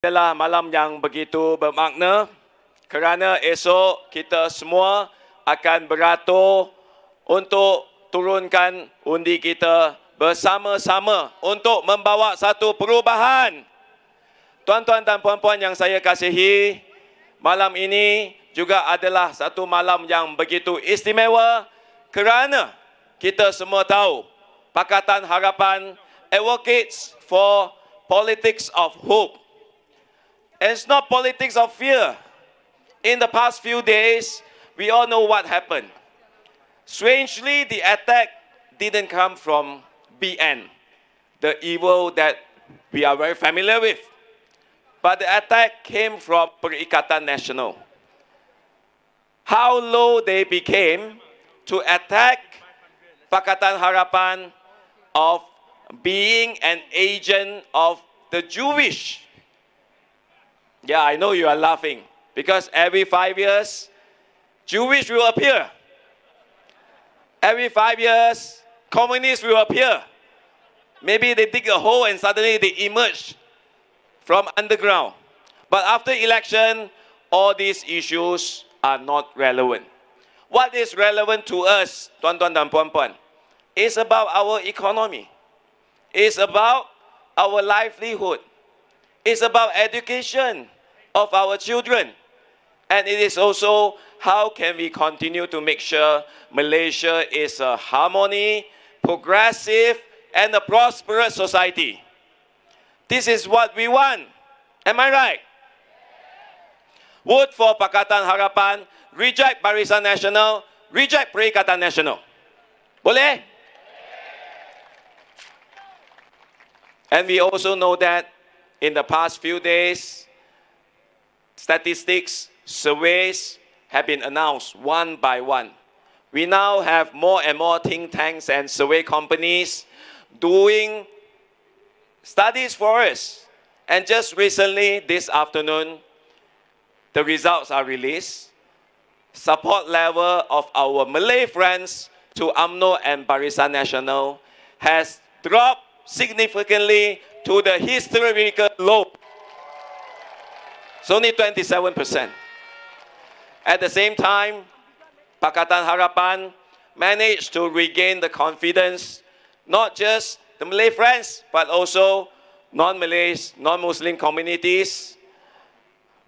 Adalah malam yang begitu bermakna kerana esok kita semua akan beratur untuk turunkan undi kita bersama-sama untuk membawa satu perubahan. Tuan-tuan dan puan-puan yang saya kasihi, malam ini juga adalah satu malam yang begitu istimewa kerana kita semua tahu Pakatan Harapan advocates for politics of hope. And it's not politics of fear. In the past few days, we all know what happened. Strangely, the attack didn't come from BN, the evil that we are very familiar with. But the attack came from Perikatan Nasional. How low they became to attack Pakatan Harapan of being an agent of the Jewish. Yeah, I know you are laughing because every 5 years, Jewish will appear. Every 5 years, communists will appear. Maybe they dig a hole and suddenly they emerge from underground. But after election, all these issues are not relevant. What is relevant to us, tuan-tuan dan puan-puan, is about our economy. It's about our livelihood. It's about education of our children. And it is also how can we continue to make sure Malaysia is a harmony, progressive, and a prosperous society. This is what we want. Am I right? Vote for Pakatan Harapan, reject Barisan Nasional, reject Perikatan Nasional. Boleh? And we also know that in the past few days, statistics, surveys have been announced one by one. We now have more and more think tanks and survey companies doing studies for us. And just recently, this afternoon, the results are released. Support level of our Malay friends to UMNO and Barisan Nasional has dropped significantly to the historical low. It's only 27%. At the same time, Pakatan Harapan managed to regain the confidence, not just the Malay friends, but also non-Malays, non-Muslim communities.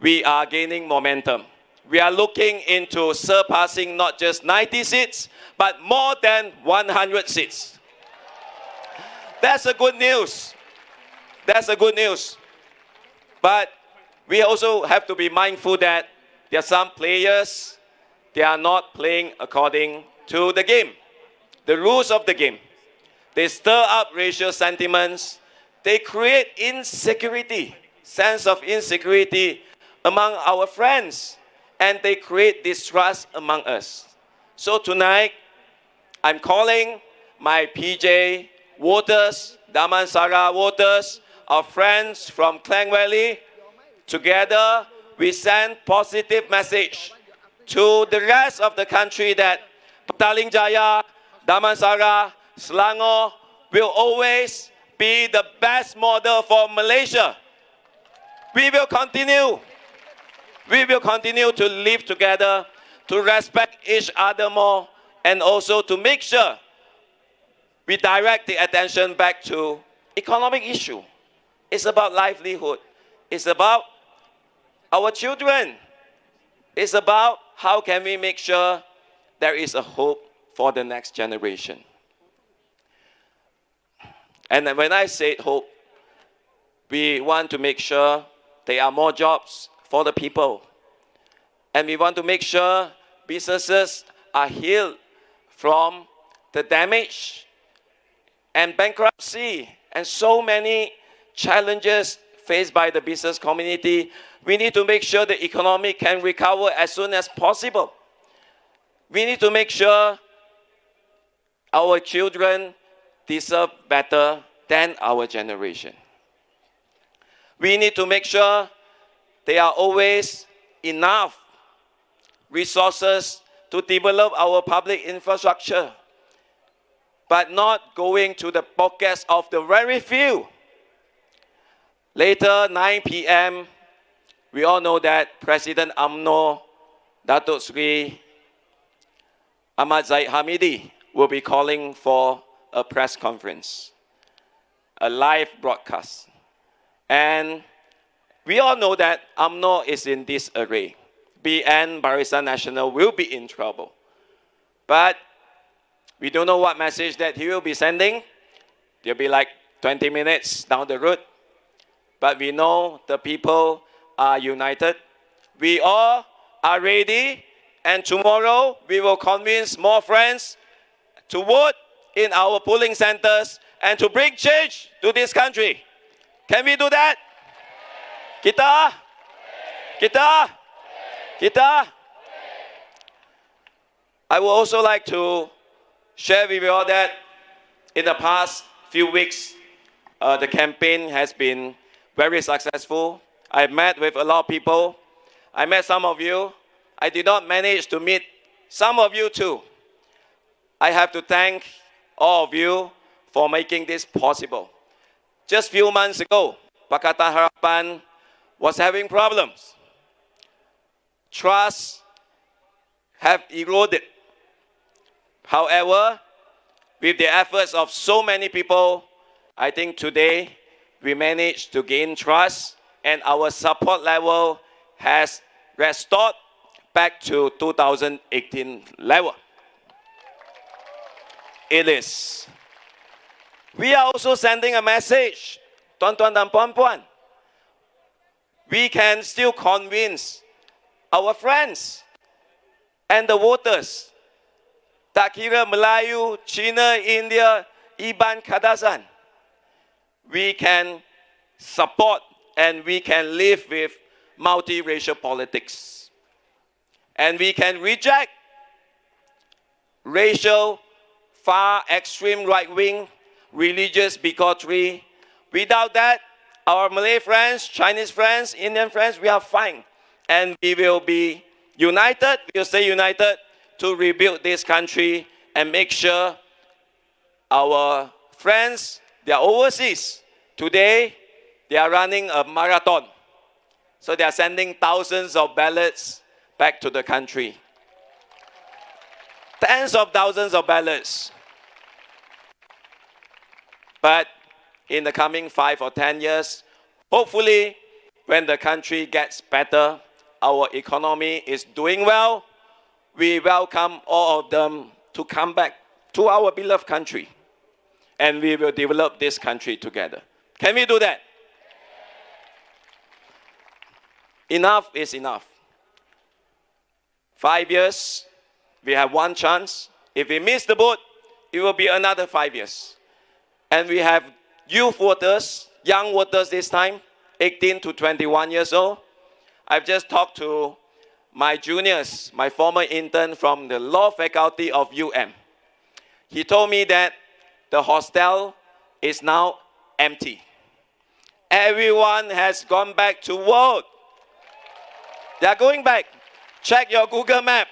We are gaining momentum. We are looking into surpassing not just 90 seats, but more than 100 seats. That's a good news. That's a good news. But we also have to be mindful that there are some players, they are not playing according to the game, the rules of the game. They stir up racial sentiments. They create insecurity, sense of insecurity among our friends. And they create distrust among us. So tonight, I'm calling my PJ voters, Damansara voters, our friends from Klang Valley. Together, we send positive message to the rest of the country that Petaling Jaya, Damansara, Selangor will always be the best model for Malaysia. We will continue. We will continue to live together, to respect each other more, and also to make sure we direct the attention back to economic issue. It's about livelihood. It's about our children. It's about how can we make sure there is a hope for the next generation. And when I say hope, we want to make sure there are more jobs for the people. And we want to make sure businesses are healed from the damage and bankruptcy and so many challenges faced by the business community. We need to make sure the economy can recover as soon as possible. We need to make sure our children deserve better than our generation. We need to make sure there are always enough resources to develop our public infrastructure, but not going to the pockets of the very few. Later, 9 p.m., we all know that President UMNO, Datuk Sri Ahmad Zahid Hamidi, will be calling for a press conference, a live broadcast. And we all know that UMNO is in disarray. BN, Barisan Nasional, will be in trouble. But we don't know what message that he will be sending. There'll be like 20 minutes down the road. But we know the people are united. We all are ready. And tomorrow, we will convince more friends to vote in our polling centers and to bring change to this country. Can we do that? Kita? Kita? Kita? I would also like to share with you all that in the past few weeks, the campaign has been very successful. I met with a lot of people. I met some of you. I did not manage to meet some of you too. I have to thank all of you for making this possible. Just a few months ago, Pakatan Harapan was having problems. Trust have eroded. However, with the efforts of so many people, I think today we managed to gain trust and our support level has restored back to 2018 level. It is. We are also sending a message, tuan-tuan dan puan-puan. We can still convince our friends and the voters. Tak kira Melayu, Cina, India, Iban, Kadasan. We can support and we can live with multiracial politics. And we can reject racial, far extreme right-wing, religious bigotry. Without that, our Malay friends, Chinese friends, Indian friends, we are fine. And we will be united, we will stay united to rebuild this country and make sure our friends, they are overseas. Today, they are running a marathon. So they are sending thousands of ballots back to the country. Tens of thousands of ballots. But in the coming 5 or 10 years, hopefully, when the country gets better, our economy is doing well, we welcome all of them to come back to our beloved country. And we will develop this country together. Can we do that? Enough is enough. 5 years, we have one chance. If we miss the boat, it will be another 5 years. And we have youth voters, young voters this time, 18 to 21 years old. I've just talked to my juniors, my former intern from the law faculty of UM. He told me that the hostel is now empty. Everyone has gone back to vote. They are going back. Check your Google map.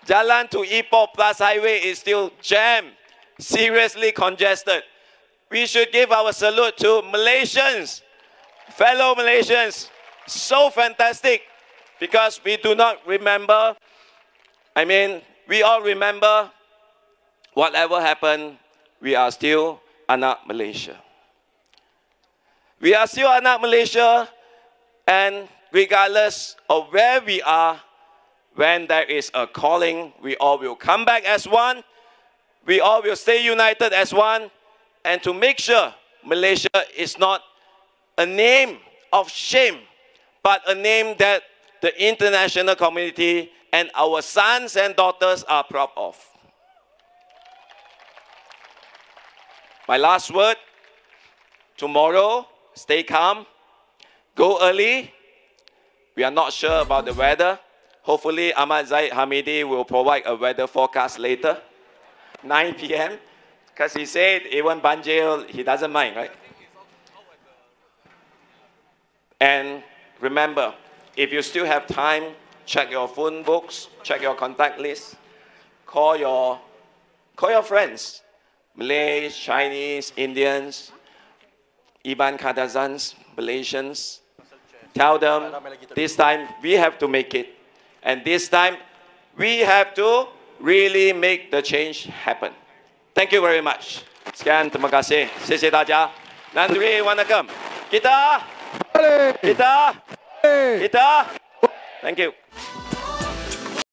Jalan to Ipoh Plus Highway is still jammed, seriously congested. We should give our salute to Malaysians, fellow Malaysians. So fantastic, because we do not remember, we all remember whatever happened, we are still anak Malaysia. We are still anak Malaysia, and regardless of where we are, when there is a calling, we all will come back as one. We all will stay united as one. And to make sure Malaysia is not a name of shame, but a name that the international community and our sons and daughters are proud of. My last word, tomorrow, stay calm, go early. We are not sure about the weather. Hopefully, Ahmad Zahid Hamidi will provide a weather forecast later, 9 p.m. Because he said even banjir, he doesn't mind, right? And remember, if you still have time, check your phone books, check your contact list, call your friends, Malays, Chinese, Indians, Iban Kadazans, Malaysians, tell them this time we have to make it. And this time we have to really make the change happen. Thank you very much. Sekian, terima kasih. 谢谢大家. Nandri, wanakam. Kita. Thank you.